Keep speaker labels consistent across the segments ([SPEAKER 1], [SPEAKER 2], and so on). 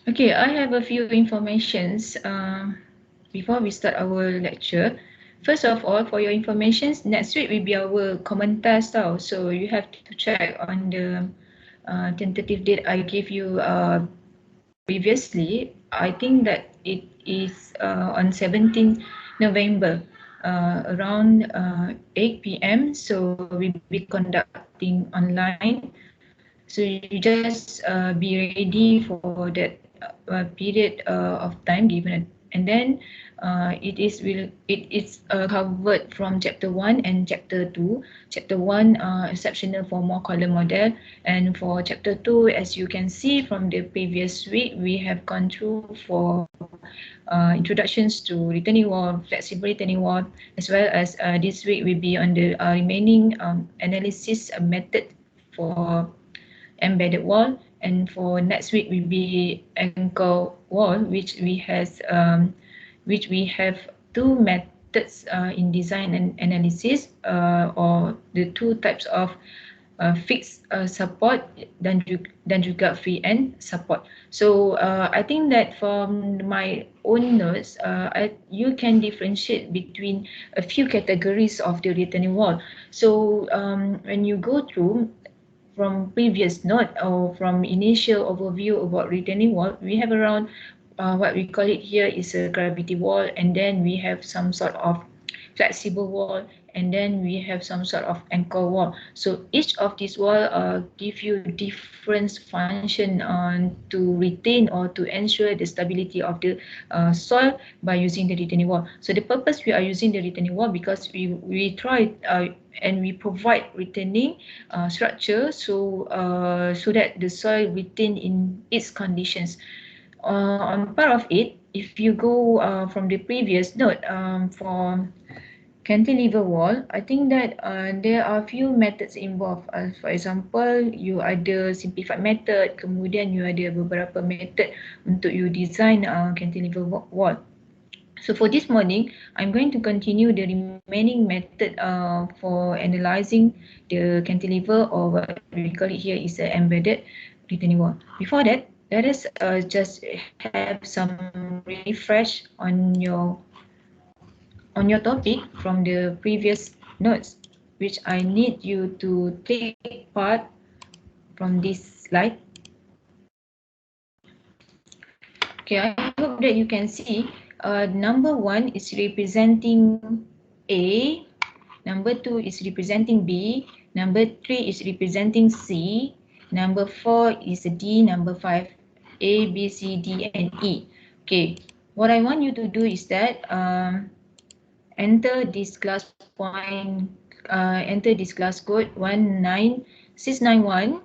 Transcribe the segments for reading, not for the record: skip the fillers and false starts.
[SPEAKER 1] Okay, I have a few informations before we start our lecture. First of all, for your information, next week will be our common test tau. So you have to check on the tentative date I gave you previously. I think that it is on 17th November around 8 p.m. So we'll be conducting online. So you just be ready for that period of time given, and then it is covered from chapter 1 and chapter 2. Chapter 1 exceptional for more column model, and for chapter 2, as you can see from the previous week, we have gone through for introductions to returning wall, flexible returning wall, as well as this week will be on the remaining analysis method for embedded wall, and for next week will be anchor wall, which we have two methods in design and analysis, or the two types of fixed support dan juga free end support. So I think that from my own notes, you can differentiate between a few categories of the returning wall. So when you go through from previous note or from initial overview about retaining wall, we have around what we call it here is a gravity wall, and then we have some sort of flexible wall, and then we have some sort of anchor wall. So each of these wall give you different function to retain or to ensure the stability of the soil by using the retaining wall. So the purpose we are using the retaining wall because we try and we provide retaining structure, so that the soil retain in its conditions. On part of it, if you go from the previous note, for cantilever wall, I think that there are few methods involved. For example, you ada simplified method, kemudian you ada beberapa method untuk you design cantilever wall. So for this morning, I'm going to continue the remaining method for analyzing the cantilever, or what we call it here is an embedded retaining wall. Before that, let us just have some refresh on your topic from the previous notes, which I need you to take part from this slide. Okay, I hope that you can see number 1 is representing A, number 2 is representing B, number 3 is representing C, number 4 is D, number 5 A, B, C, D, and E. Okay, what I want you to do is that enter this class point, enter this class code 19691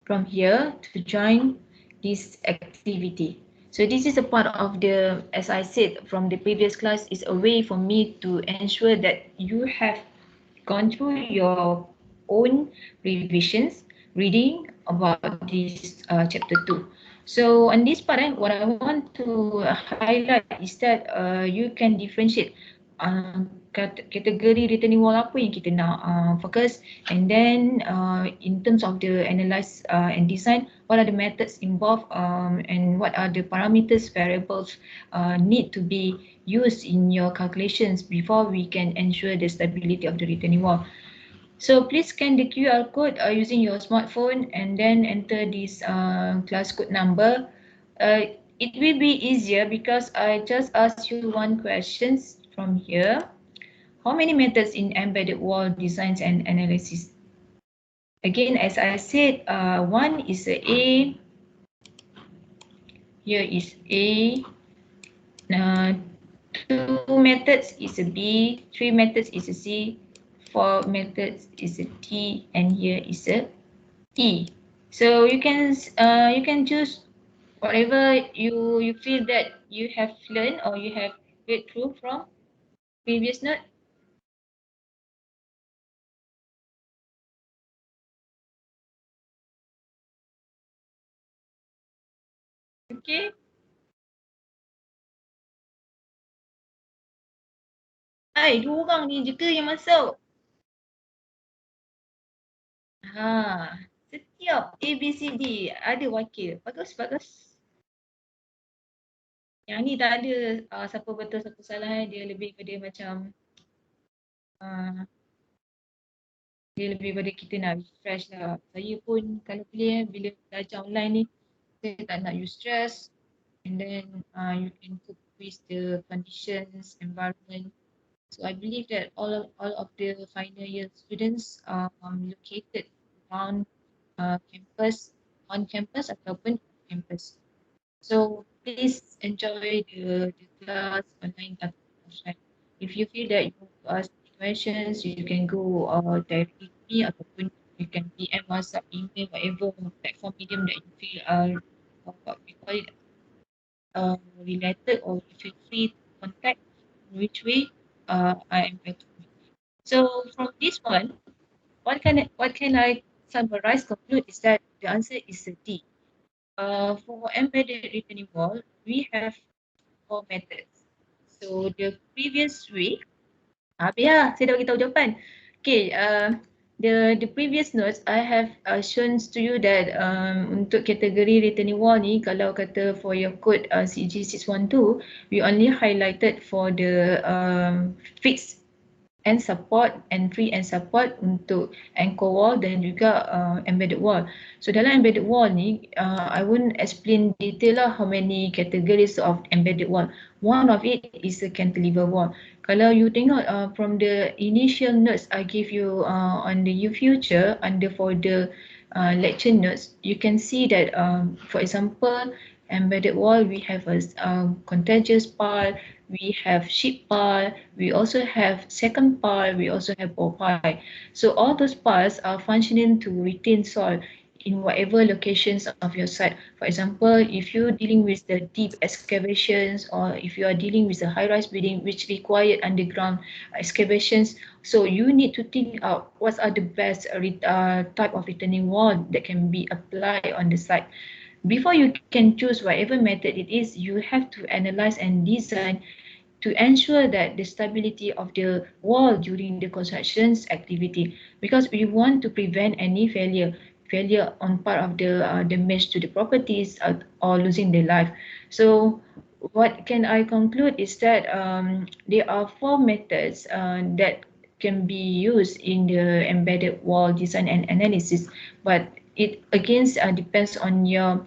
[SPEAKER 1] from here to join this activity. So this is a part of the, as I said from the previous class, is a way for me to ensure that you have gone through your own revisions, reading about this chapter 2. So on this part, what I want to highlight is that you can differentiate kategori returning wall apa yang kita nak focus, and then in terms of the analyze and design, what are the methods involved, and what are the parameters variables need to be used in your calculations before we can ensure the stability of the retaining wall. So please scan the QR code using your smartphone and then enter this class code number. It will be easier because I just asked you one question from here. How many methods in embedded wall designs and analysis? Again, as I said, one is a A. Here is A. Two methods is a B. Three methods is a C. Four methods is a T, and here is a E. So you can choose whatever you feel that you have learned or you have read through from previous note. Okay. Hai, dua orang ni je ke yang masuk? Ha, setiap A, B, C, D ada wakil. Bagus, bagus. Yang ni tak ada siapa betul siapa salah, dia lebih pada macam uh, dia lebih pada kita nak refresh lah. Saya pun kalau boleh bila belajar online ni, saya tak nak you stress, and then you can cope with the conditions, environment. So I believe that all of the final year students are located around campus, on campus ataupun off campus. So please enjoy the class online atau offline. If you feel that you have questions, you can go directly to me ataupun you can PM, WhatsApp, email, whatever platform medium that you feel what we call it related, or you feel free to contact in which way I am better. So from this one, what can I summarize, conclude is that the answer is a D. For embedded returning wall, we have 4 methods. So the previous week, habis lah, saya dah bagi tahu jawapan. Okay, the previous notes I have shown to you that untuk kategori returning wall ni, kalau kata for your code CG612, we only highlighted for the fixed and support and free and support untuk anchor wall dan juga embedded wall. So dalam embedded wall ni, I won't explain detail lah how many categories of embedded wall. One of it is a cantilever wall. Kalau you tengok from the initial notes I gave you on the future under for the lecture notes, you can see that for example, embedded wall, we have a contagious pile, we have sheet pile, we also have second pile, we also have ball pile. So all those piles are functioning to retain soil in whatever locations of your site. For example, if you're dealing with the deep excavations, or if you are dealing with a high-rise building which required underground excavations, so you need to think out what are the best type of returning wall that can be applied on the site. Before you can choose whatever method it is, you have to analyze and design to ensure that the stability of the wall during the constructions activity, because we want to prevent any failure on part of the damage to the properties or losing their life. So what can I conclude is that there are 4 methods that can be used in the embedded wall design and analysis, but it again depends on your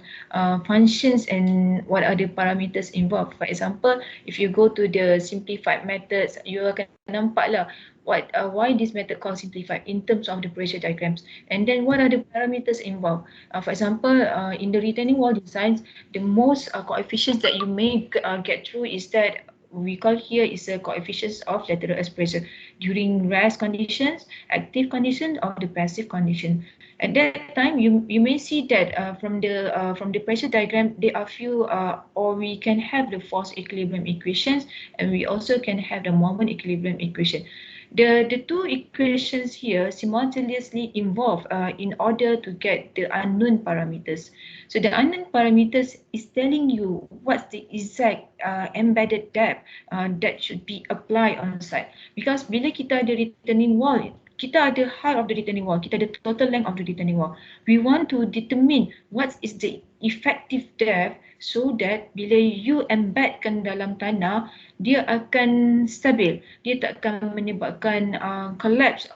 [SPEAKER 1] functions and what are the parameters involved. For example, if you go to the simplified methods, you akan nampak lah why this method called simplified in terms of the pressure diagrams, and then what are the parameters involved. For example, in the retaining wall designs, the most coefficients that you may get through is that we call here is a coefficients of lateral earth pressure during rest conditions, active condition, or the passive condition. At that time, you may see that from the pressure diagram, there are few or we can have the force equilibrium equations, and we also can have the moment equilibrium equation. The two equations here simultaneously involve in order to get the unknown parameters. So the unknown parameters is telling you what's the exact embedded depth that should be applied on site. Because bila kita ada returning wall, kita ada height of the returning wall, kita ada total length of the returning wall. We want to determine what is the effective depth so that bila you embedkan dalam tanah, dia akan stabil. Dia tak akan menyebabkan collapse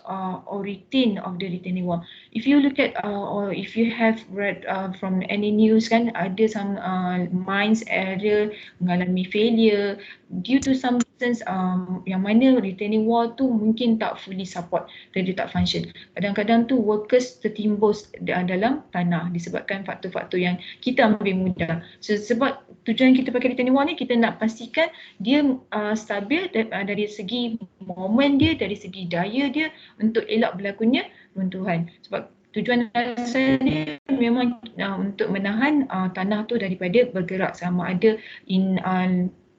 [SPEAKER 1] or retain of the retaining wall. If you look at or if you have read from any news kan, ada some mines area mengalami failure due to some reasons yang mana retaining wall tu mungkin tak fully support dan dia tak function. Kadang-kadang tu workers tertimbus dalam tanah disebabkan faktor-faktor yang kita ambil mudah. So, sebab tujuan kita pakai retaining wall ni, kita nak pastikan dia stabil dari segi moment dia, dari segi daya dia untuk elak berlakunya runtuhan. Sebab tujuan asal dia memang untuk menahan tanah tu daripada bergerak, sama ada in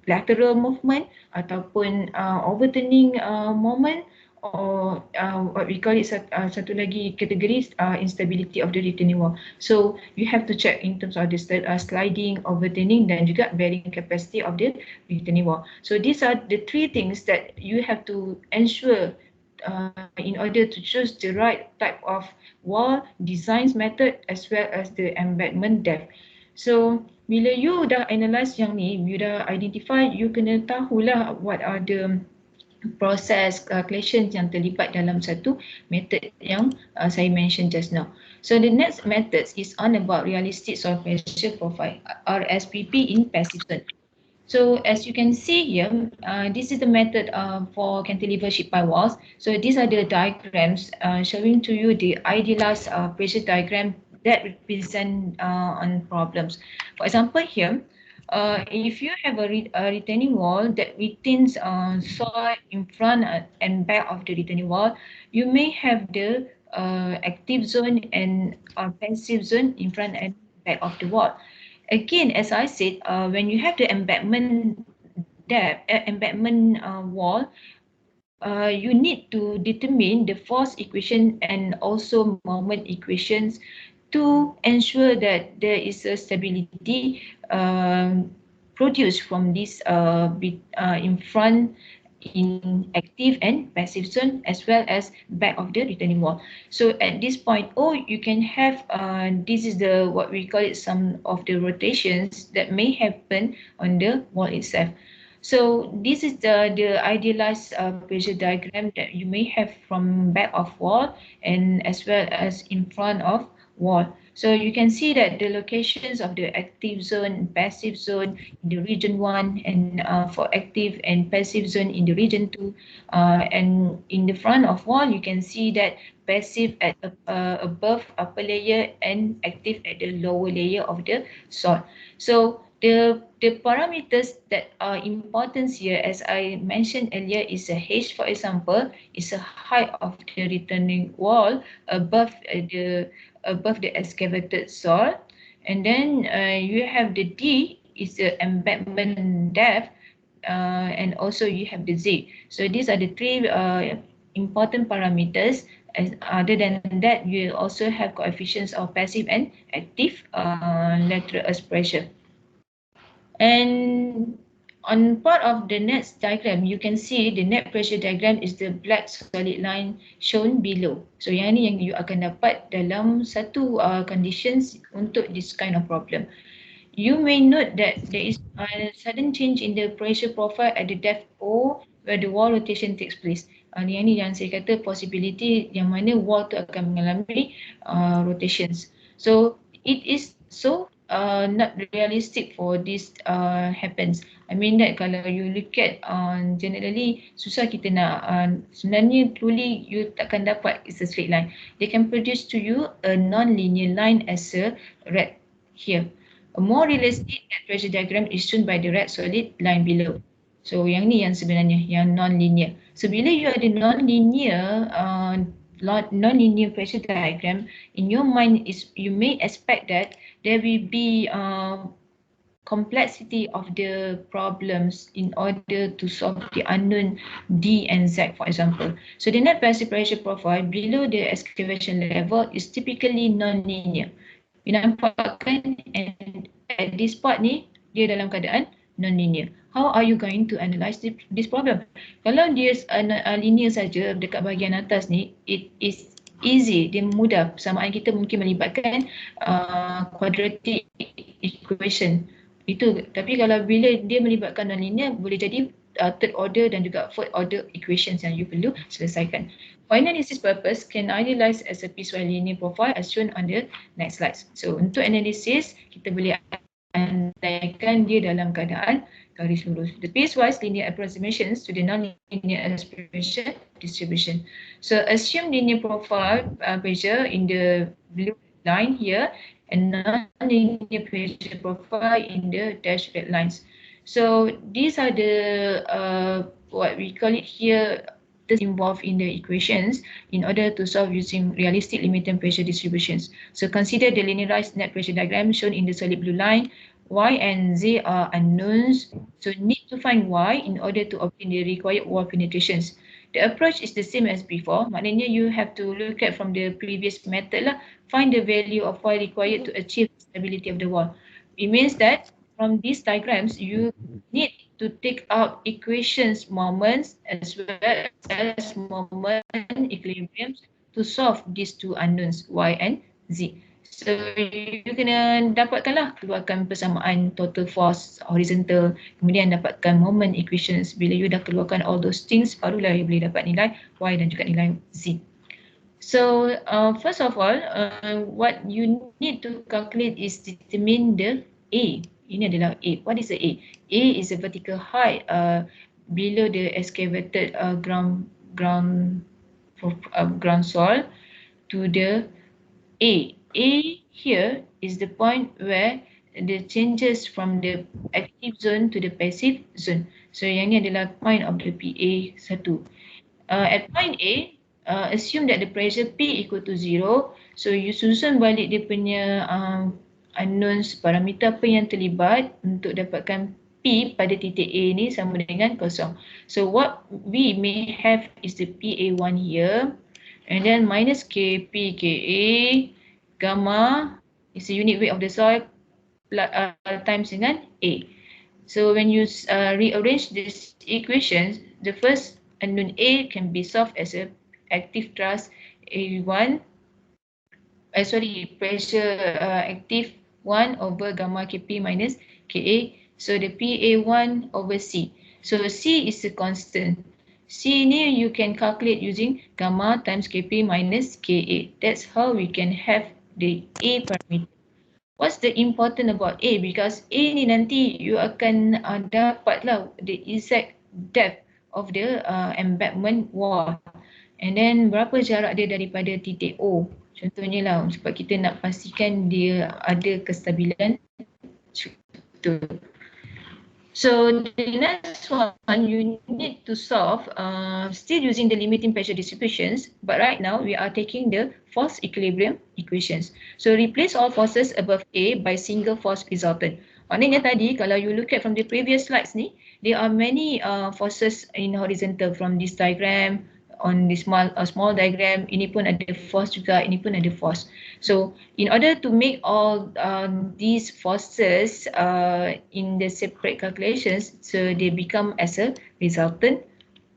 [SPEAKER 1] lateral movement ataupun overturning moment, or what we call it satu lagi kategori instability of the retaining wall. So you have to check in terms of the sliding, overturning dan juga bearing capacity of the retaining wall. So these are the 3 things that you have to ensure in order to choose the right type of wall designs method as well as the embedment depth. So bila you dah analyse yang ni, you dah identify, you kena tahulah what are the proses calculation yang terlibat dalam satu method yang saya mention just now. So the next method is on about realistic soil pressure profile, RSPP in passive zone. So as you can see here, this is the method for cantilever sheet pile walls. So these are the diagrams showing to you the idealized pressure diagram that represent on problems. For example here, if you have a retaining wall that retains soil in front and back of the retaining wall, you may have the active zone and passive zone in front and back of the wall. Again, as I said, when you have the embankment depth, embankment wall, you need to determine the force equation and also moment equations to ensure that there is a stability produced from this in front, in active and passive zone, as well as back of the retaining wall. So at this point, you can have this is the what we call it, some of the rotations that may happen on the wall itself. So this is the idealized pressure diagram that you may have from back of wall and as well as in front of wall. So you can see that the locations of the active zone and passive zone in the region 1, and for active and passive zone in the region 2, and in the front of wall you can see that passive at above upper layer and active at the lower layer of the soil. So the parameters that are important here, as I mentioned earlier, is a H, for example, is a height of the returning wall above the excavated soil, and then you have the D is the embankment depth, and also you have the Z. So these are the three important parameters. As other than that, you also have coefficients of passive and active lateral earth pressure. And on part of the next diagram, you can see the net pressure diagram is the black solid line shown below. So yang ni yang you akan dapat dalam satu conditions untuk this kind of problem. You may note that there is a sudden change in the pressure profile at the depth O where the wall rotation takes place. Yang ni yang saya kata possibility yang mana wall tu akan mengalami rotations. So it is so not realistic for this happens. I mean that kalau you look at generally susah kita nak sebenarnya truly you takkan dapat it's a straight line. They can produce to you a non-linear line as a red here. A more realistic net pressure diagram is shown by the red solid line below. So yang ni yang sebenarnya yang non-linear. So bila you ada non-linear pressure diagram, in your mind is you may expect that there will be complexity of the problems in order to solve the unknown D and Z, for example. So the net passive pressure profile below the excavation level is typically non-linear. You nampak kan, and at this part ni dia dalam keadaan non-linear. How are you going to analyze this problem? Kalau dia linear saja dekat bahagian atas ni, it is easy, dia mudah. Persamaan kita mungkin melibatkan quadratic equation. Itu, tapi kalau bila dia melibatkan non-linear, boleh jadi third order dan juga fourth order equations yang you perlu selesaikan. For analysis purpose, can idealize as a piecewise linear profile as shown on the next slides. So untuk analisis, kita boleh andaikan dia dalam keadaan garis lurus. The piecewise linear approximations to the non-linear expression distribution. So assume linear profile pressure in the blue line here and non-linear pressure profile in the dashed red lines. So these are the what we call it here involved in the equations in order to solve using realistic limiting pressure distributions. So consider the linearized net pressure diagram shown in the solid blue line. Y and Z are unknowns, so need to find Y in order to obtain the required wall penetrations. The approach is the same as before. Maknanya you have to look at from the previous method lah. Find the value of Y required to achieve stability of the wall. It means that from these diagrams, you need to take out equations moments as well as moment equilibriums to solve these two unknowns, Y and Z. So you kena dapatkanlah, keluarkan persamaan total force horizontal, kemudian dapatkan moment equations. Bila you dah keluarkan all those things, barulah you boleh dapat nilai Y dan juga nilai Z. So first of all, what you need to calculate is determine the A. Ini adalah A. What is the A? A is the vertical height below the excavated ground soil to the A. A here is the point where the changes from the active zone to the passive zone. So yang ni adalah point of the PA1. At point A, assume that the pressure P equal to 0. So you susun balik dia punya unknowns, parameter apa yang terlibat untuk dapatkan P pada titik A ni sama dengan kosong. So what we may have is the PA1 here, and then minus KP KA, gamma is the unit weight of the soil times dengan A. So when you rearrange this equation, the first unknown A can be solved as a active thrust A1, pressure active 1 over gamma Kp minus Ka. So the Pa1 over C. So C is a constant. C ni you can calculate using gamma times Kp minus Ka. That's how we can have the A parameter. What's the important about A? Because A ni nanti you akan dapatlah the exact depth of the embankment wall. And then berapa jarak dia daripada titik O. Contohnya lah, sebab kita nak pastikan dia ada kestabilan struktur. So the next one, you need to solve still using the limiting pressure distributions, but right now we are taking the force equilibrium equations. So replace all forces above A by single force resultant. Maknanya tadi kalau you look at from the previous slides ni, there are many forces in horizontal from this diagram. On this small diagram, ini pun ada force juga, ini pun ada force. So in order to make all these forces in the separate calculations, so they become as a resultant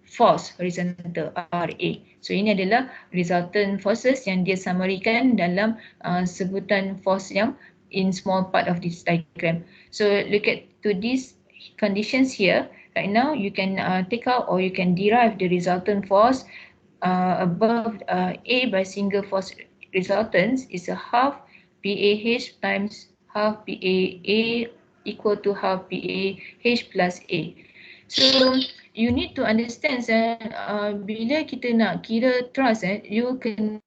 [SPEAKER 1] force horizontal RA. So ini adalah resultant forces yang dia summarikan dalam sebutan force yang in small part of this diagram. So look at to these conditions here. Right now, you can take out or you can derive the resultant force above A by single force resultants is a half PAH times half PAA equal to half PAH plus A. So you need to understand bila kita nak kira thrust, you kena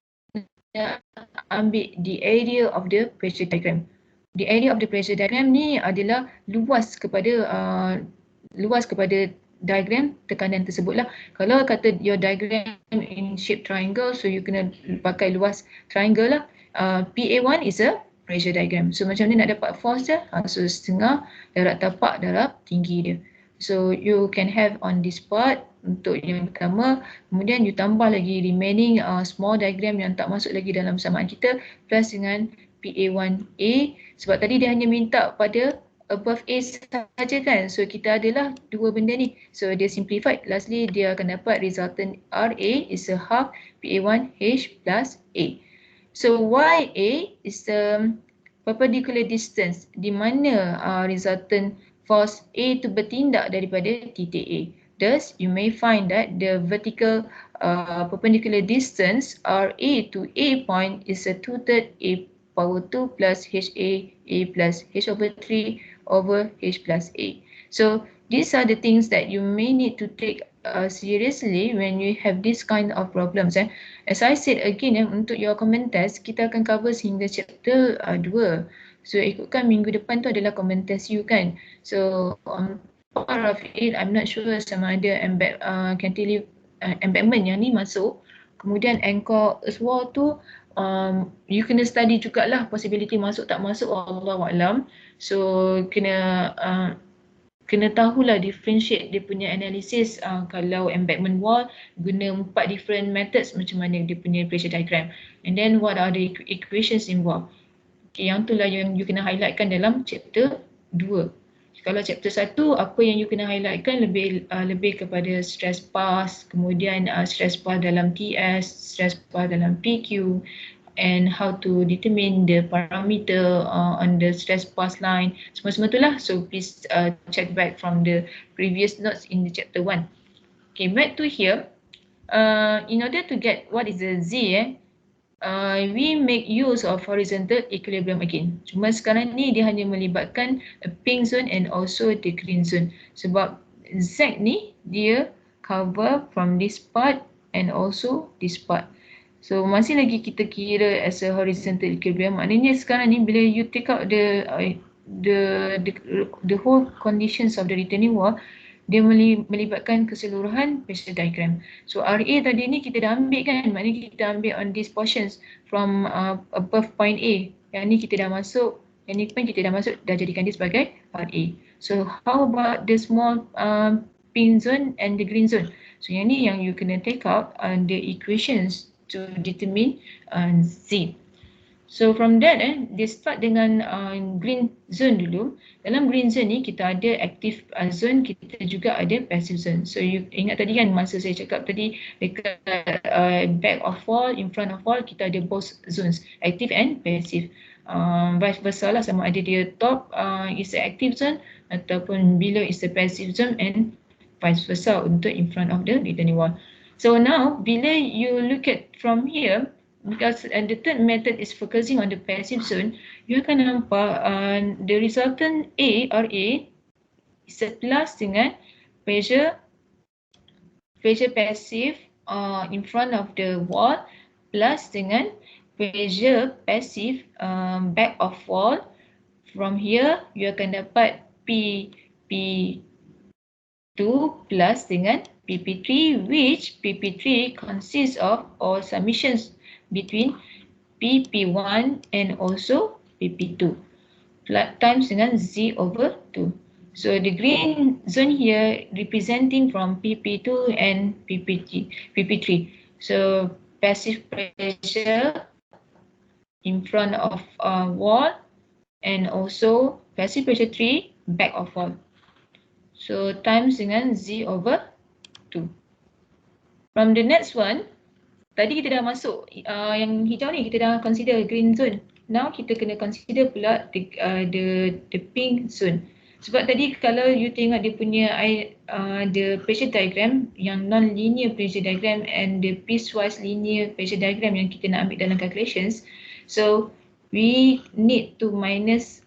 [SPEAKER 1] ambil the area of the pressure diagram. The area of the pressure diagram ni adalah luas kepada diagram tekanan tersebutlah. Kalau kata your diagram in shape triangle, so you kena pakai luas triangle lah. PA1 is a pressure diagram. So macam ni nak dapat force dia, so setengah darab tapak darab tinggi dia. So you can have on this part untuk yang pertama, kemudian you tambah lagi remaining small diagram yang tak masuk lagi dalam samaan kita plus dengan PA1A, sebab tadi dia hanya minta pada above A saja kan. So kita adalah dua benda ni. So dia simplified. Lastly dia akan dapat resultant RA is a half PA1H plus A. So YA is the perpendicular distance di mana resultant force A tu bertindak daripada titik A. Thus you may find that the vertical perpendicular distance RA to A point is a 2/3 A power 2 plus HA A plus H over 3 over H plus A. So these are the things that you may need to take seriously when you have this kind of problems. As I said again, untuk your common test, kita akan cover sehingga chapter 2. So ikutkan minggu depan tu adalah common test you kan. So on part of it, I'm not sure sama ada cantilever embankment yang ni masuk. Kemudian anchor earth wall tu you kena study jugalah possibility masuk tak masuk, Allahualam. So kena tahulah differentiate dia punya analysis kalau embankment wall guna 4 different methods, macam mana dia punya pressure diagram, and then what are the equations involved. Okay, yang tu lah yang you kena highlightkan dalam chapter 2. Kalau chapter 1, apa yang you kena highlightkan lebih kepada stress pass, kemudian stress pass dalam TS, stress pass dalam PQ, and how to determine the parameter on the stress pass line, semua tu lah. So please check back from the previous notes in the chapter 1. Okay, back to here. In order to get what is the Z, we make use of horizontal equilibrium again. Cuma sekarang ni dia hanya melibatkan a pink zone and also the green zone. Sebab Z ni dia cover from this part and also this part. So masih lagi kita kira as a horizontal equilibrium. Maknanya sekarang ni bila you take out the whole conditions of the retaining wall, dia melibatkan keseluruhan pressure diagram. So RA tadi ni kita dah ambil kan, maknanya kita ambil on these portions from above point A. Yang ni kita dah masuk, yang ni pun kita dah masuk, dah jadikan dia sebagai RA. So how about the small pink zone and the green zone? So yang ni yang you kena take out the equations to determine Z. So from that dia start dengan green zone dulu. Dalam green zone ni kita ada active zone, kita juga ada passive zone. So you ingat tadi kan masa saya cakap tadi dekat back of wall, in front of wall kita ada both zones, active and passive. Vice versa lah, sama ada dia top is the active zone ataupun below is the passive zone, and vice versa untuk in front of the retaining wall. So now bila you look at from here, because the third method is focusing on the passive zone, you akan nampak the resultant A, RA, is a plus dengan pressure passive in front of the wall plus dengan pressure passive back of wall. From here, you akan dapat PP2 plus dengan PP3, which PP3 consists of or summations between PP1 and also PP2 times dengan Z over 2. So the green zone here representing from PP2 and PP3. So passive pressure in front of wall and also passive pressure 3 back of wall. So times dengan Z over 2. From the next one, tadi kita dah masuk yang hijau ni, kita dah consider green zone. Now kita kena consider pula the pink zone. Sebab tadi kalau you tengok dia punya the pressure diagram, yang non-linear pressure diagram and the piecewise linear pressure diagram yang kita nak ambil dalam calculations. So we need to minus,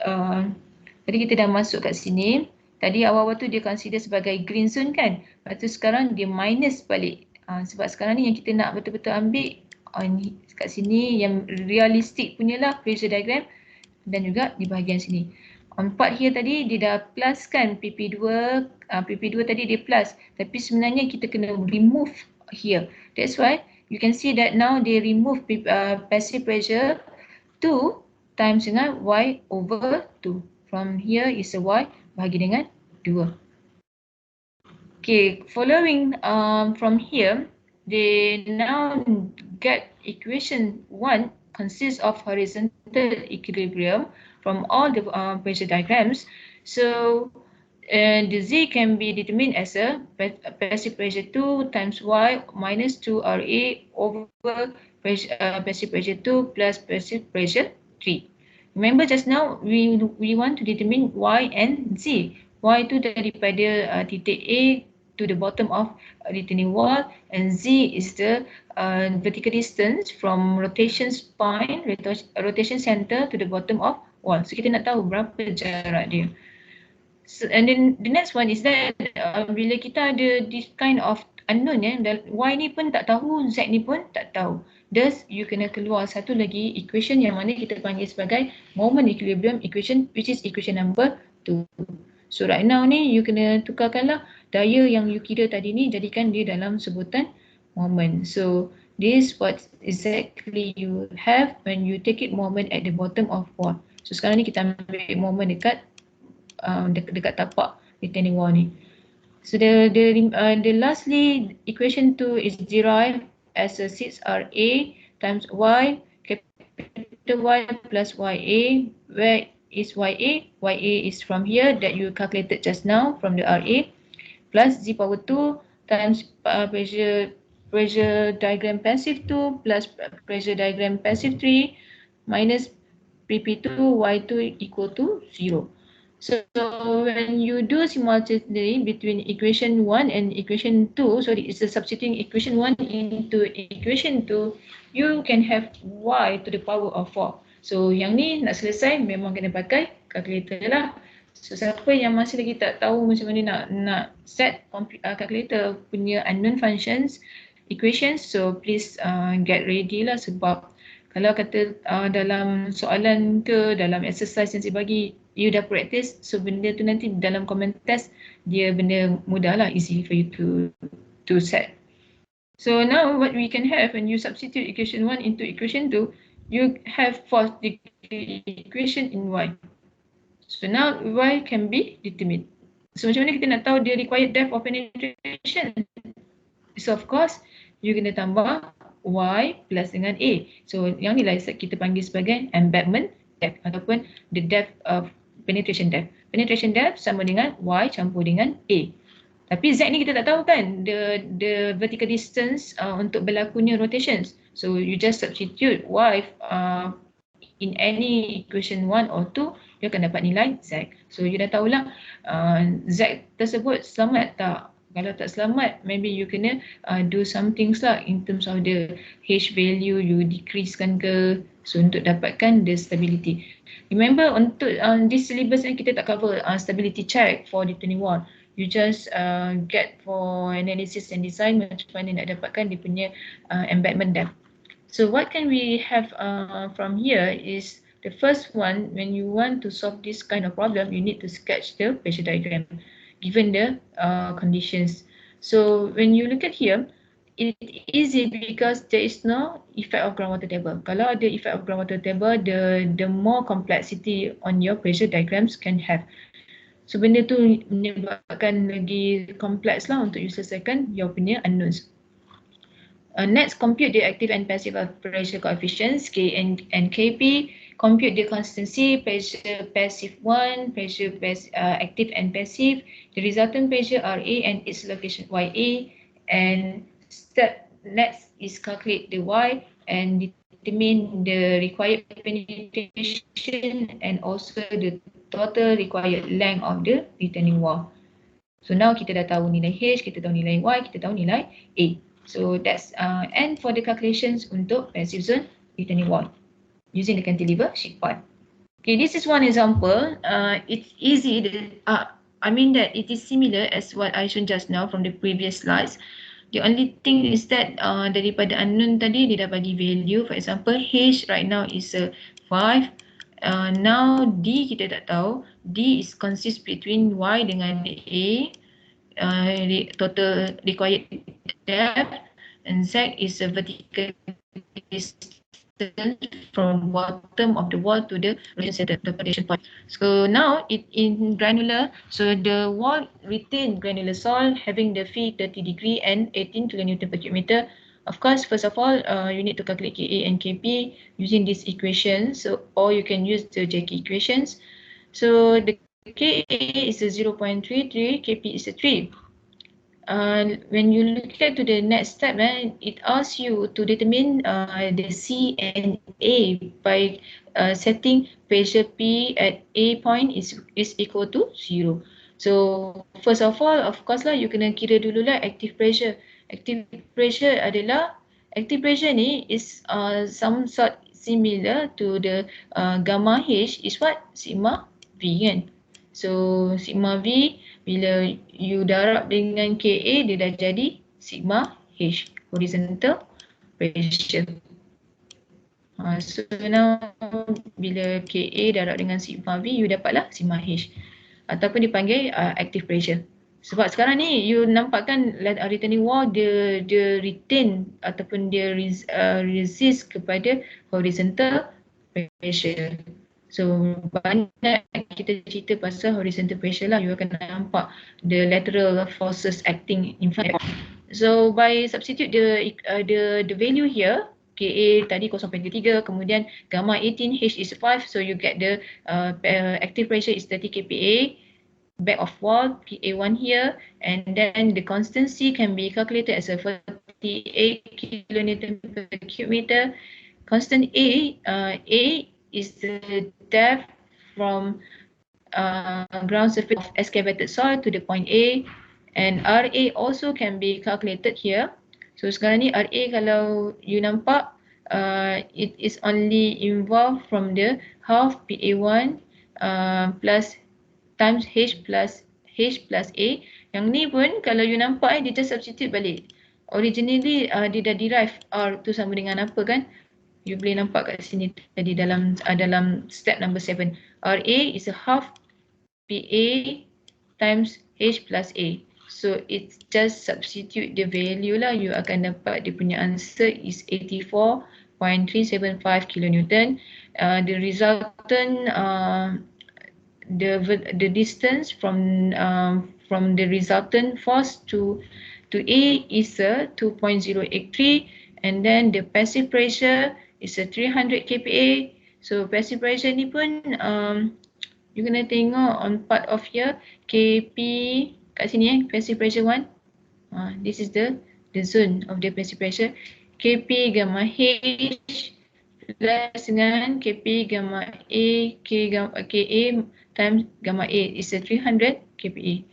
[SPEAKER 1] tadi kita dah masuk kat sini. Tadi awal-awal tu dia consider sebagai green zone kan. Lepas tu sekarang dia minus balik. Sebab sekarang ni yang kita nak betul-betul ambil kat sini yang realistik punya lah pressure diagram, dan juga di bahagian sini. On part here tadi dia dah plus kan PP2, PP2 tadi dia plus, tapi sebenarnya kita kena remove here. That's why you can see that now they remove passive pressure 2 times dengan Y over 2. From here is a Y bahagi dengan 2. Okay, following from here, they now get equation 1 consists of horizontal equilibrium from all the pressure diagrams. So the Z can be determined as a passive pressure 2 times Y minus 2 RA over passive pressure 2 plus passive pressure 3. Remember just now we want to determine Y and Z. Y itu daripada titik A to the bottom of retaining wall, and Z is the vertical distance from rotation spine, rotation center to the bottom of wall. So kita nak tahu berapa jarak dia. So, and then the next one is that bila kita ada this kind of unknown Y ni pun tak tahu, Z ni pun tak tahu. Thus you kena keluar satu lagi equation yang mana kita panggil sebagai moment equilibrium equation, which is equation number 2. So right now ni you kena tukarkanlah daya yang you kira tadi ni, jadikan dia dalam sebutan moment. So this what exactly you have when you take it moment at the bottom of wall. So sekarang ni kita ambil moment dekat tapak retaining wall ni. So the lastly equation 2 is derived as a 6RA times Y capital Y plus YA, where is YA? YA is from here that you calculated just now from the RA, plus Z power 2 times pressure pressure diagram passive 2 plus pressure diagram passive 3 minus PP2 Y2 equal to 0. So when you do simultaneously between equation 1 and equation 2, so it's a substituting equation 1 into equation 2, you can have y to the power of 4. So yang ni nak selesai memang kena pakai calculator lah. So siapa yang masih lagi tak tahu macam mana nak set calculator punya unknown functions equations, so please get ready lah, sebab kalau kata dalam soalan ke dalam exercise yang saya bagi you dah practice, so benda tu nanti dalam comment test dia benda mudah lah, easy for you to set. So now what we can have when you substitute equation 1 into equation 2, you have fourth degree equation in y. So now y can be determined. So macam mana kita nak tahu the required depth of penetration? So of course you kena tambah y plus dengan a. So yang ni lah kita panggil sebagai embedment depth ataupun the depth of penetration depth. Penetration depth sama dengan y campur dengan a. Tapi z ni kita tak tahu kan, the vertical distance untuk berlakunya rotations. So you just substitute y in any equation 1 or 2, you akan dapat nilai z. So you dah tahulah z tersebut selamat tak. Kalau tak selamat, maybe you kena do some things lah in terms of the H value, you decreasekan ke, so untuk dapatkan the stability. Remember untuk this syllabus ni kita tak cover stability check for determining wall. You just get for analysis and design macam mana nak dapatkan dia punya embedment depth. So what can we have from here is the first one, when you want to solve this kind of problem, you need to sketch the pressure diagram given the conditions. So when you look at here, it's easy because there is no effect of groundwater table. Kalau ada effect of groundwater table, the more complexity on your pressure diagrams can have. So benda tu menyebabkan lagi kompleks lah untuk you selesaikan your punya unknowns. Next, compute the active and passive pressure coefficients K and Kp. Compute the constancy pressure passive 1, pressure active and passive, the resultant pressure Ra and its location Ya. And step next is calculate the Y and determine the required penetration and also the total required length of the retaining wall. So now kita dah tahu nilai H, kita tahu nilai Y, kita tahu nilai A. So that's and for the calculations untuk passive zone retaining wall using the cantilever sheet part. Okay, this is one example. It's easy. I mean that it is similar as what I shown just now from the previous slides. The only thing is that daripada unknown tadi dia dah bagi value. For example, H right now is 5. Now D kita tak tahu. D is consist between Y dengan A. Total required depth, and Z is a vertical distance from bottom of the wall to the center, the foundation point. So now it in granular, so the wall retain granular soil having the phi 30 degree and 18 kilonewton per cubic meter. Of course, first of all, you need to calculate Ka and Kp using this equation. So, or you can use the Jacobi equations. So the Ka is a 0.33, Kp is a 3. When you look at to the next step, it asks you to determine the C and A by setting pressure P at A point is equal to 0. So first of all, of course lah, you kena kira dulu lah active pressure. Active pressure ni is some sort similar to the gamma H is what? Sigma V kan. So sigma V bila you darab dengan Ka, dia dah jadi sigma H, horizontal pressure. So now bila Ka darab dengan sigma V, you dapatlah sigma H ataupun dipanggil active pressure. Sebab sekarang ni you nampakkan retaining wall dia retain ataupun dia resist kepada horizontal pressure. So banyak kita cerita pasal horizontal pressure lah, you akan nampak the lateral forces acting in front. So by substitute the value here, Ka tadi 0.3, kemudian gamma 18, H is 5, so you get the active pressure is 30 kPa, back of wall, Pa1 here, and then the constancy can be calculated as a 48 kilonewton per cube meter. Constant A is the depth from ground surface of excavated soil to the point A, and RA also can be calculated here. So sekarang ni RA kalau you nampak, it is only involved from the half PA1 plus times H plus A. Yang ni pun kalau you nampak dia just substitute balik. Originally dia dah derive R tu sama dengan apa kan? You boleh nampak kat sini tadi dalam step number 7. RA is a half PA times H plus A. So it's just substitute the value lah. You akan dapat dia punya answer is 84.375 kilonewton. The resultant the distance from the resultant force to A is a 2.083, and then the passive pressure is a 300 kPa. So passive pressure ni pun you kena tengok on part of here Kp kat sini passive pressure 1. This is the zone of the passive pressure. Kp gamma H plus dengan Kp gamma A Ka times gamma A is a 300 kPa.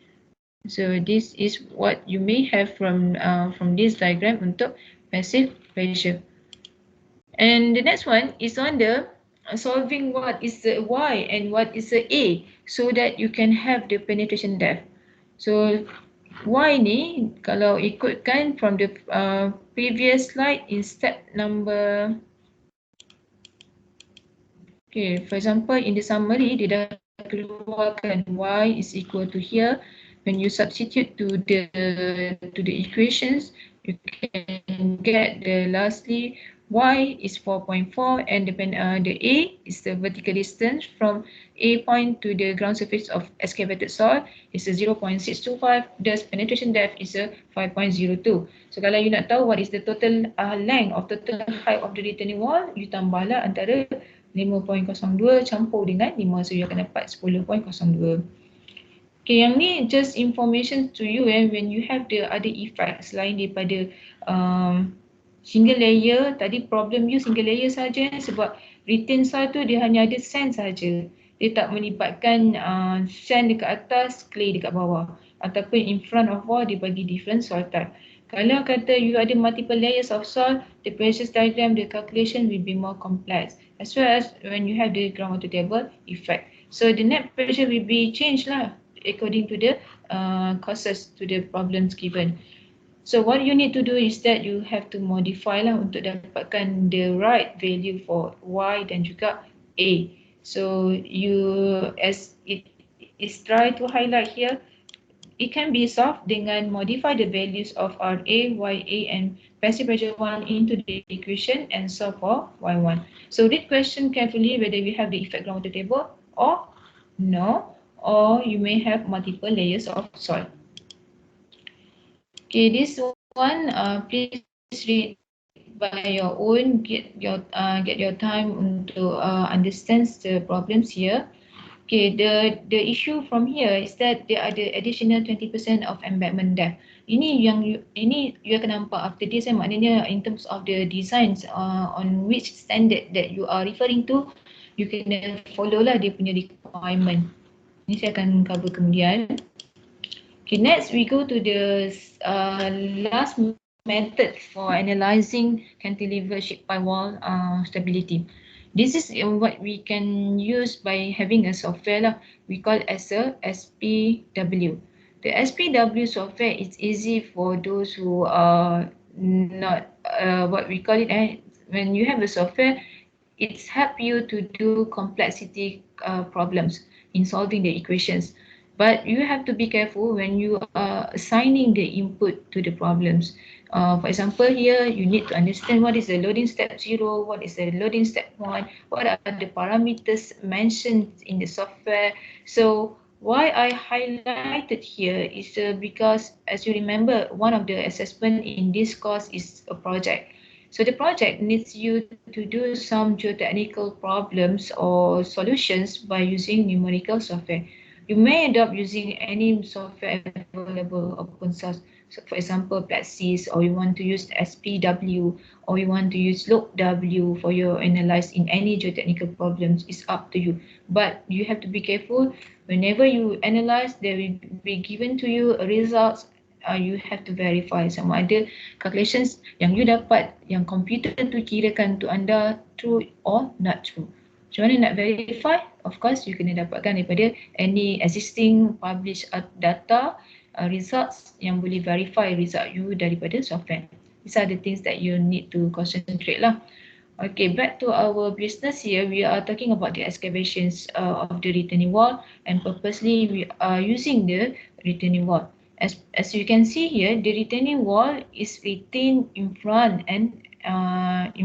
[SPEAKER 1] So this is what you may have from this diagram untuk passive pressure. And the next one is on the solving what is the Y and what is the A, so that you can have the penetration depth. So Y ni kalau ikutkan from the previous slide in step number, okay, for example in the summary dia dah keluarkan Y is equal to here. When you substitute to the equations, you can get the lastly Y is 4.4, and the A is the vertical distance from A point to the ground surface of excavated soil is a 0.625. The penetration depth is a 5.02. So kalau you nak tahu what is the total length of total height of the retaining wall, you tambahlah antara 5.02 campur dengan 5, so you akan dapat 10.02. Okay, yang ni just information to you when you have the other effects selain daripada single layer. Tadi problem you single layer saja, sebab retain soil tu dia hanya ada sand saja. Dia tak melibatkan sand dekat atas, clay dekat bawah, ataupun in front of wall dia bagi different soil type. Kalau kata you ada multiple layers of soil, the pressure diagram, the calculation will be more complex, as well as when you have the groundwater table effect. So the net pressure will be changed lah according to the causes to the problems given. So what you need to do is that you have to modify lah untuk dapatkan the right value for Y dan juga A. So you, as it is try to highlight here, it can be solved dengan modify the values of RA, YA and passive pressure 1 into the equation and solve for Y1. So read question carefully whether we have the effect groundwater table or no, or you may have multiple layers of soil. Okay, this one please read by your own, get your time untuk understand the problems here. Okay, the issue from here is that there are the additional 20% of embankment depth. Ini you akan nampak after this, maknanya in terms of the designs on which standard that you are referring to, you kena follow lah dia punya requirement. Ini saya akan cover kemudian. Okay, next we go to the last method for analyzing cantilever sheet pile wall stability. This is what we can use by having a software lah. We call it as a SPW. The SPW software is easy for those who are not what we call it. When you have a software, it's help you to do complexity problems in solving the equations. But you have to be careful when you are assigning the input to the problems. For example, here you need to understand what is the loading step 0, what is the loading step 1, what are the parameters mentioned in the software. So why I highlighted here is because, as you remember, one of the assessment in this course is a project. So the project needs you to do some geotechnical problems or solutions by using numerical software. You may adopt using any software available open source. So for example, Platsis, or you want to use SPW, or you want to use LookW for your analyze in any geotechnical problems. It's up to you. But you have to be careful. Whenever you analyze, there will be given to you a results. You have to verify sama ada calculations yang you dapat, yang komputer tu kirakan untuk anda true or not true. Macam mana nak verify? Of course, you kena dapatkan daripada any existing published data, results yang boleh verify result you daripada software. These are the things that you need to concentrate lah. Okay, back to our business here. We are talking about the excavations of the retaining wall, and purposely we are using the retaining wall. As you can see here, the retaining wall is retained in front and at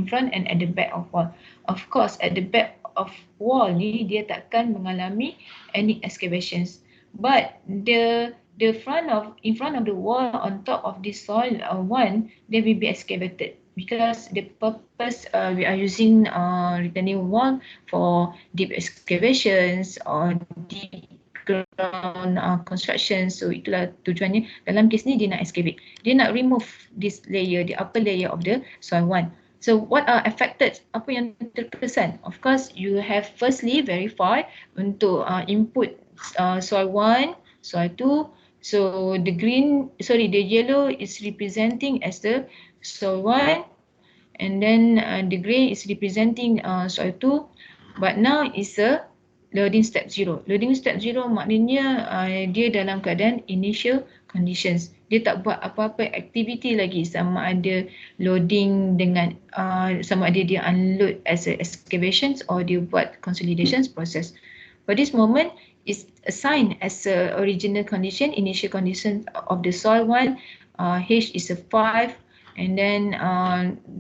[SPEAKER 1] the back of wall. Of course, at the back of wall ni dia takkan mengalami any excavations, but in front of the wall on top of this soil one, they will be excavated. Because the purpose we are using retaining wall for deep excavations or deep ground construction. So itulah tujuannya. Dalam kes ni dia nak excavate. Dia nak remove this layer, the upper layer of the soil one. So what are affected? Apa yang terkesan? Of course, you have firstly verify untuk input soil one, soil two. So the yellow is representing as the soil one, and then the grey is representing soil two. But now is a loading step 0. Loading step 0 maknanya dia dalam keadaan initial conditions. Dia tak buat apa-apa aktiviti lagi, sama ada loading dengan sama ada dia unload as a excavations or dia buat consolidations process. For this moment, is assigned as a original condition, initial condition of the soil one. H is a 5, and then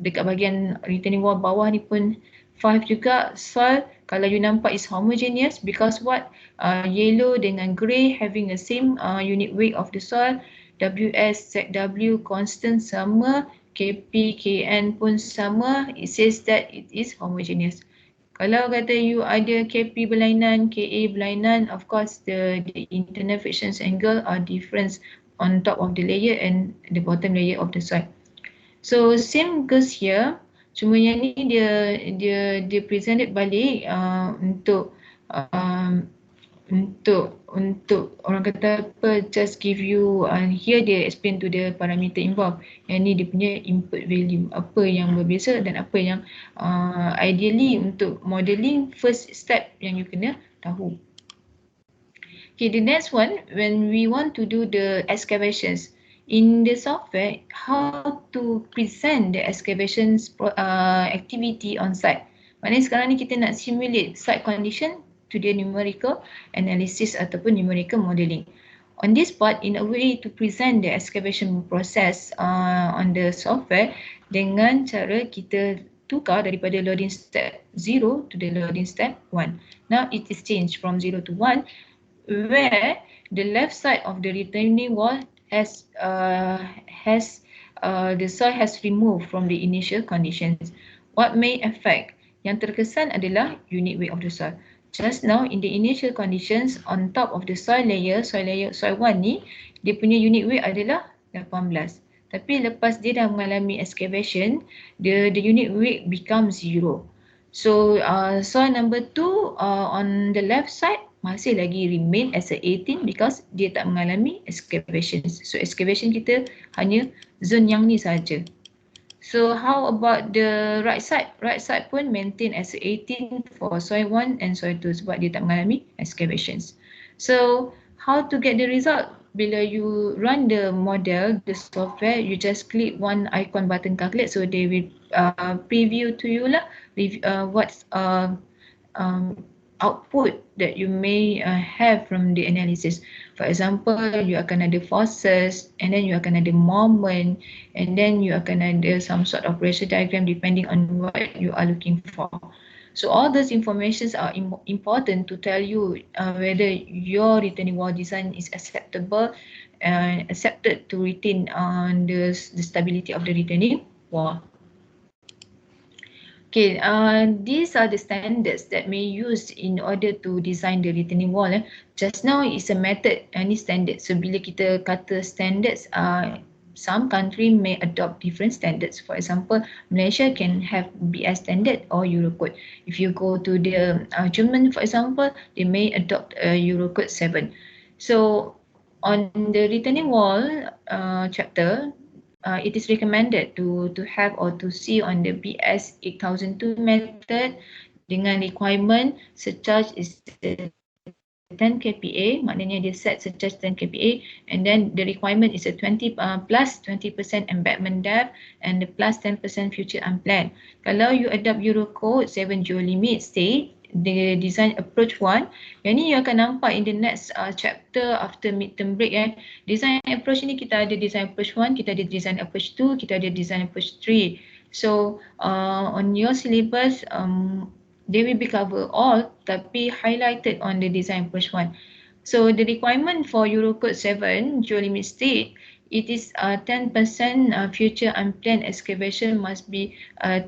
[SPEAKER 1] dekat bahagian retaining wall bawah ni pun 5 juga. Soil, kalau you nampak, is homogeneous because what? Yellow dengan grey having the same unit weight of the soil. WS, ZW constant sama, KP, KN pun sama. It says that it is homogeneous. Kalau kata you ada KP berlainan, KA berlainan, of course the internal friction angle are different on top of the layer and the bottom layer of the soil. So same goes here. Cuma yang ni dia presented balik untuk orang kata apa, just give you here dia explain to the parameter involved. Yang ni dia punya input value, apa yang berbeza dan apa yang ideally untuk modeling first step yang you kena tahu. Okay, the next one, when we want to do the excavations in the software, how to present the excavations activity on site. Maknanya sekarang ni kita nak simulate site condition to the numerical analysis ataupun numerical modeling. On this part, in a way to present the excavation process on the software dengan cara kita tukar daripada loading step 0 to the loading step 1. Now it is changed from 0 to 1, where the left side of the retaining wall has the soil has removed from the initial conditions. What may affect? Yang terkesan adalah unit weight of the soil. Just now in the initial conditions, on top of the soil 1 ni, dia punya unit weight adalah 18. Tapi lepas dia dah mengalami excavation, the unit weight becomes 0. So soil number 2 on the left side masih lagi remain as a 18 because dia tak mengalami excavations. So excavation kita hanya zone yang ni saja. So how about the right side? Right side pun maintain as 18 for soil 1 and soil 2 sebab dia tak mengalami excavations. So how to get the result? Bila you run the model, the software, you just click one icon button calculate, so they will preview to you lah what's output that you may have from the analysis. For example, you akan ada forces, and then you akan ada moment, and then you akan ada some sort of pressure diagram depending on what you are looking for. So all those informations are important to tell you whether your retaining wall design is acceptable and accepted to retain the stability of the retaining wall. Okay, these are the standards that may use in order to design the retaining wall. Just now is a method, any standard. So bila kita kata standards, some country may adopt different standards. For example, Malaysia can have BS standard or Eurocode. If you go to the German, for example, they may adopt Eurocode 7. So on the retaining wall chapter, it is recommended to have or to see on the BS 8002 method dengan requirement surcharge is 10 kPa, maknanya dia set surcharge 10 kPa, and then the requirement is a 20 plus 20% embedment depth and the plus 10% future unplanned. Kalau you adopt Eurocode 7 geo limit state, the design approach 1, yang ni you akan nampak in the next chapter after midterm break. Design approach ni kita ada design approach 1, kita ada design approach 2, kita ada design approach 3. So on your syllabus, they will be covered all tapi highlighted on the design approach 1. So the requirement for Eurocode 7 geo limit state, it is 10% future unplanned excavation must be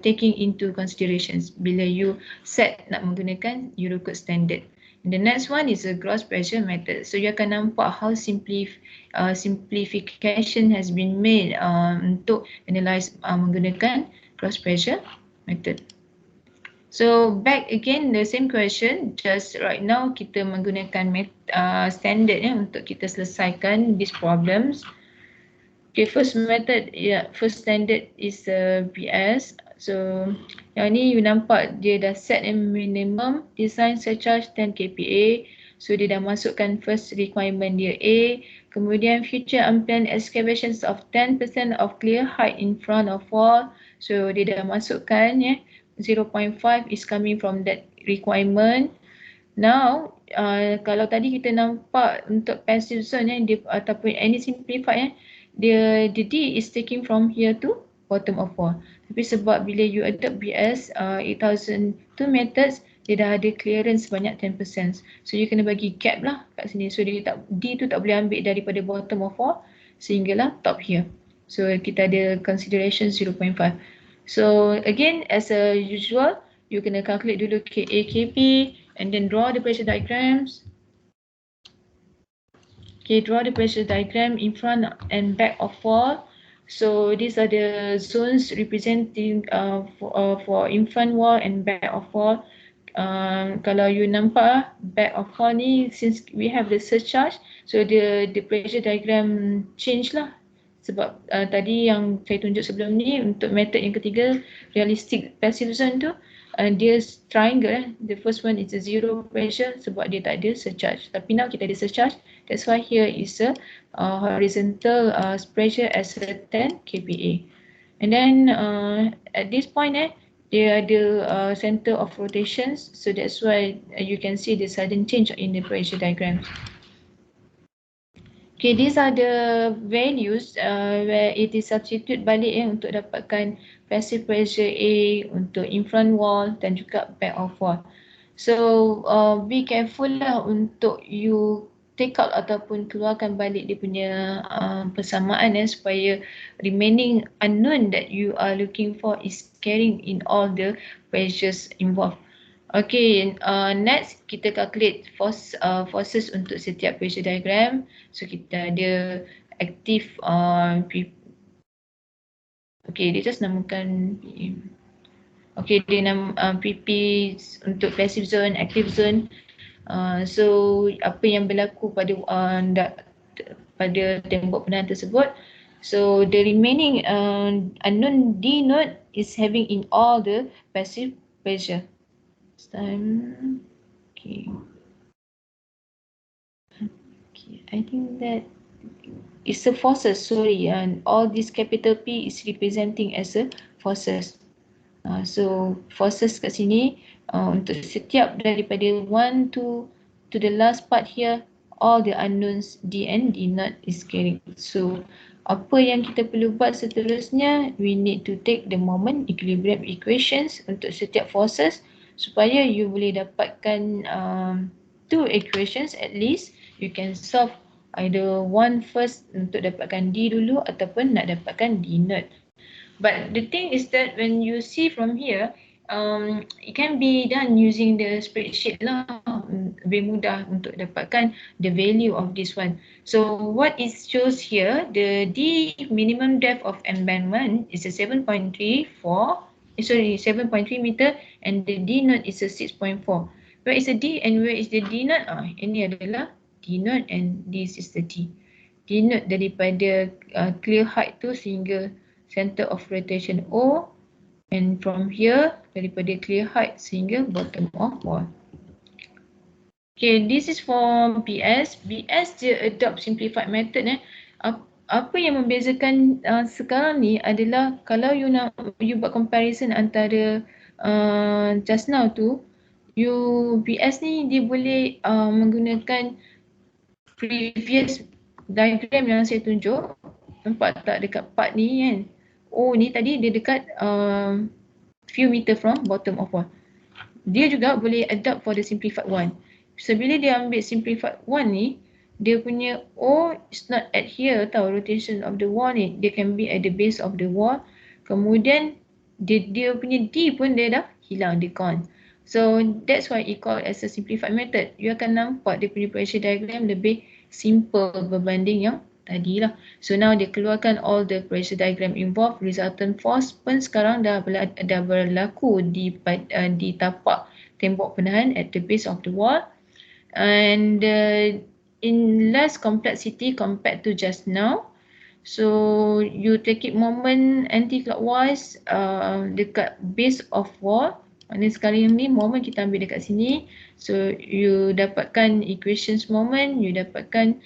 [SPEAKER 1] taking into considerations bila you set nak menggunakan Eurocode standard. And the next one is a gross pressure method. So you akan nampak how simplification has been made untuk analyze menggunakan gross pressure method. So back again the same question, just right now kita menggunakan standard untuk kita selesaikan these problems. Okay, first method, first standard is BS. So yang ni you nampak dia dah set minimum design surcharge 10 kPa. So dia dah masukkan first requirement dia A. Kemudian future unplanned excavations of 10% of clear height in front of wall. So dia dah masukkan 0.5 is coming from that requirement. Now, kalau tadi kita nampak untuk passive zone ataupun any simplified the D is taking from here to bottom of wall. Tapi sebab bila you adopt BS 8002 methods, dia dah ada clearance sebanyak 10%. So you kena bagi gap lah kat sini. So D tu tak boleh ambil daripada bottom of wall sehinggalah top here. So kita ada consideration 0.5. So again, as usual, you kena calculate dulu KA, KP and then draw the pressure diagrams. Okay, draw the pressure diagram in front and back of wall. So these are the zones representing for in front wall and back of wall. Kalau you nampak back of wall ni, since we have the surcharge, so the pressure diagram change lah. Sebab tadi yang saya tunjuk sebelum ni untuk method yang ketiga, realistic passive zone tu, dia triangle. The first one is a zero pressure sebab dia tak ada surcharge. Tapi now kita ada surcharge. That's why here is a horizontal pressure as a 10 kPa. And then at this point dia ada center of rotations. So that's why you can see the sudden change in the pressure diagrams. Okay, these are the values where it is substitute balik untuk dapatkan passive pressure A untuk in front wall dan juga back of wall. So be careful lah untuk you take out ataupun keluarkan balik dia punya persamaan supaya remaining unknown that you are looking for is carrying in all the pressures involved. Okay, next kita calculate forces untuk setiap pressure diagram. So kita ada active okay, dia just namakan PM. Okay, dia nama PP untuk passive zone, active zone. So apa yang berlaku pada tembok penahan tersebut. So the remaining unknown D node is having in all the passive pressure. Time. Okay. Okay, I think that it's a forces. Sorry, and all this capital P is representing as a forces. So forces kat sini untuk setiap daripada 1 to the last part here, all the unknowns D and D not is carried. So apa yang kita perlu buat seterusnya, we need to take the moment equilibrium equations untuk setiap forces supaya you boleh dapatkan two equations at least. You can solve either one first untuk dapatkan D dulu ataupun nak dapatkan D not. But the thing is that when you see from here, it can be done using the spreadsheet lah. Lebih mudah untuk dapatkan the value of this one. So what is shows here, the D minimum depth of embankment is a 7.3 meter, and the D naught is a 6.4. Where is the D and where is the D naught? Ini adalah D naught and this is the D. D naught daripada clear height tu sehingga center of rotation O, and from here daripada clear height sehingga bottom of wall. Okay, this is for BS. BS dia adopt simplified method. Apa yang membezakan sekarang ni adalah kalau you buat comparison antara just now tu, BS ni dia boleh menggunakan previous diagram yang saya tunjuk. Nampak tak dekat part ni kan? Oh, ni tadi dia dekat few meter from bottom of wall. Dia juga boleh adapt for the simplified one. So bila dia ambil simplified one ni, dia punya O is not at here tau, rotation of the wall ni. Dia can be at the base of the wall. Kemudian dia punya D pun dia dah hilang, dia gone. So that's why it called as a simplified method. You akan nampak dia punya pressure diagram lebih simple berbanding yang tadi lah. So now dia keluarkan all the pressure diagram involved. Resultant force pun sekarang dah berlaku di tapak tembok penahan at the base of the wall. And in less complexity compared to just now. So you take it moment anti-clockwise dekat base of wall. Ini sekarang ni moment kita ambil dekat sini. So you dapatkan equations moment, you dapatkan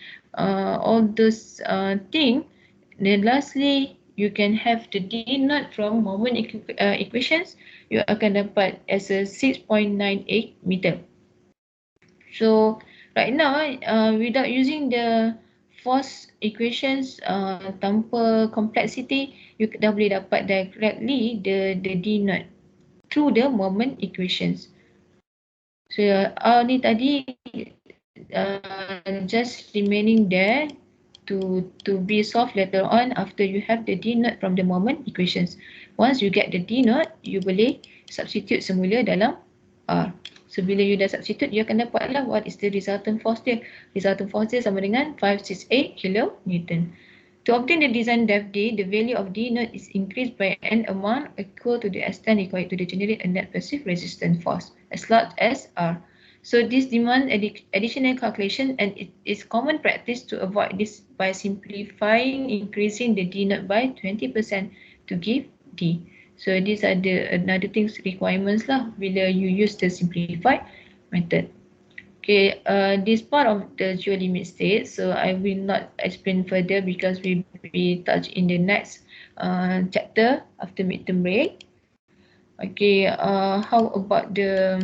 [SPEAKER 1] all those thing. Then lastly, you can have the D naught from moment equations. You akan dapat as a 6.98 meter. So right now, without using the force equations tanpa complexity, you dah boleh dapat directly the D naught through the moment equations. So ni tadi just remaining there to be solved later on after you have the D naught from the moment equations. Once you get the D naught, you boleh substitute semula dalam R. So bila you dah substitute, you akan dapatlah what is the resultant force dia. Resultant force dia sama dengan 568 kN. To obtain the design depth D, the value of D naught is increased by n amount equal to the extent required to generate a net passive resistance force as large as R. So this demands additional calculation, and it is common practice to avoid this by simplifying, increasing the D naught by 20% to give D. So these are the another things requirements lah bila you use the simplified method. Okay, this part of the geo limit state, so I will not explain further because we touch in the next chapter after midterm break. Okay, how about the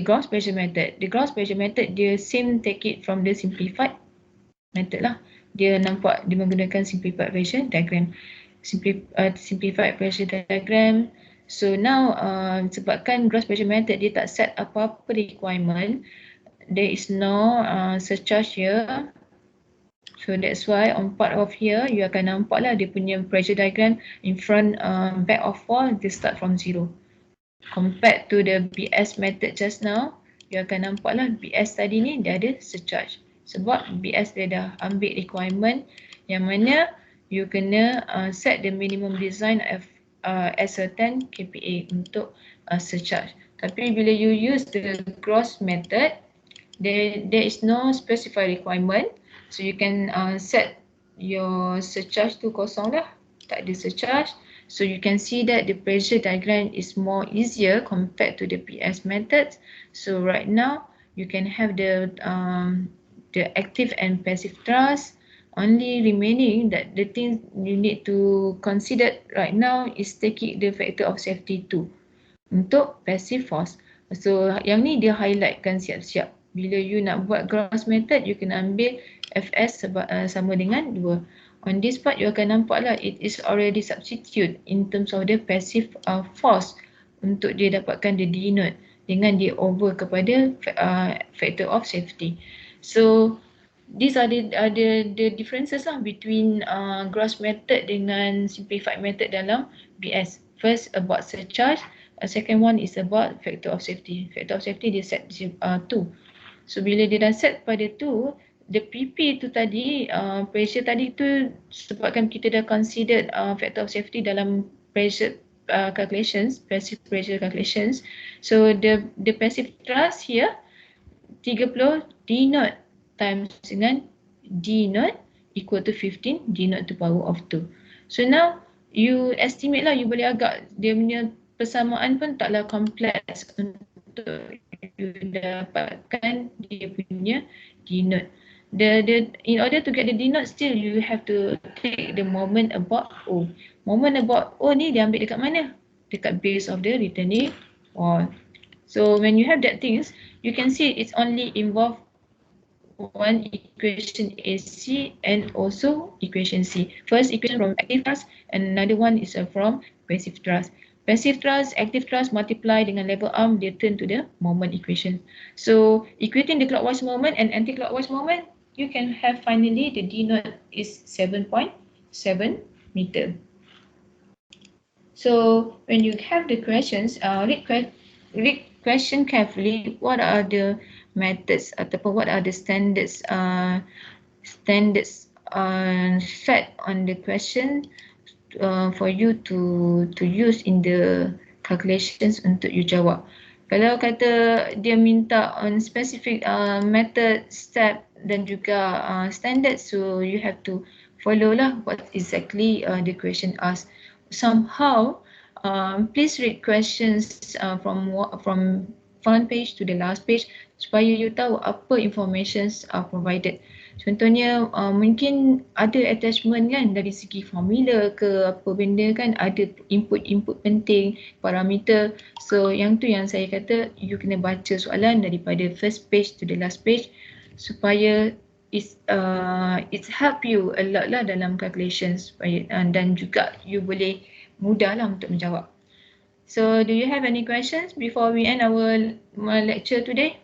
[SPEAKER 1] gross pressure method? The gross pressure method, dia same take it from the simplified method lah. Dia nampak dia menggunakan simplified pressure diagram. Simplified pressure diagram. So now sebabkan gross pressure method dia tak set apa-apa requirement, there is no surcharge here. So that's why on part of here you akan nampak lah dia punya pressure diagram in front back of wall, dia start from zero. Compared to the BS method just now, you akan nampak lah BS tadi ni dia ada surcharge. Sebab BS dia dah ambil requirement yang mana you kena set the minimum design as a 10 kPa untuk surcharge. Tapi bila you use the gross method, there is no specified requirement. So you can set your surcharge tu kosong lah, tak ada surcharge. So you can see that the pressure diagram is more easier compared to the PS method. So right now you can have the active and passive thrust. Only remaining that the thing you need to consider right now is taking the factor of safety 2 untuk passive force. So yang ni dia highlightkan siap-siap. Bila you nak buat gross method, you kena ambil Fs sama dengan 2. On this part, you akan nampak lah it is already substitute in terms of the passive force untuk dia dapatkan the D naught dengan dia over kepada factor of safety. So these are the differences lah between gross method dengan simplified method dalam BS. First about surcharge, Second one is about factor of safety. Factor of safety dia set 2. So bila dia dah set pada 2, the PP tu tadi, pressure tadi tu sebabkan kita dah consider factor of safety dalam pressure calculations, passive pressure calculations. So the passive thrust here 30 D naught times dengan D naught equal to 15 D naught to power of 2. So now you estimate lah, you boleh agak dia punya persamaan pun taklah kompleks untuk you dapatkan dia punya D naught. In order to get the D naught, still you have to take the moment about O. Moment about O ni dia ambil dekat mana? Dekat base of the returning wall. So when you have that things, you can see it's only involve one equation AC and also equation C. First equation from active thrust and another one is from passive thrust. Passive thrust, active thrust multiply dengan lever arm, they turn to the moment equation. So equating the clockwise moment and anti-clockwise moment, you can have finally the D naught is 7.7 meter. So when you have the questions, read question carefully. What are the methods ataupun what are the standards set on the question for you to use in the calculations untuk you jawab. Kalau kata dia minta on specific method, step dan juga standard, so you have to follow lah what exactly the question asked. Somehow, please read questions from front page to the last page supaya you tahu apa informations are provided. Contohnya mungkin ada attachment kan dari segi formula ke apa benda kan, ada input penting, parameter. So yang tu yang saya kata you kena baca soalan daripada first page to the last page supaya it's help you a lot lah dalam calculations dan juga you boleh mudah lah untuk menjawab. So do you have any questions before we end our lecture today?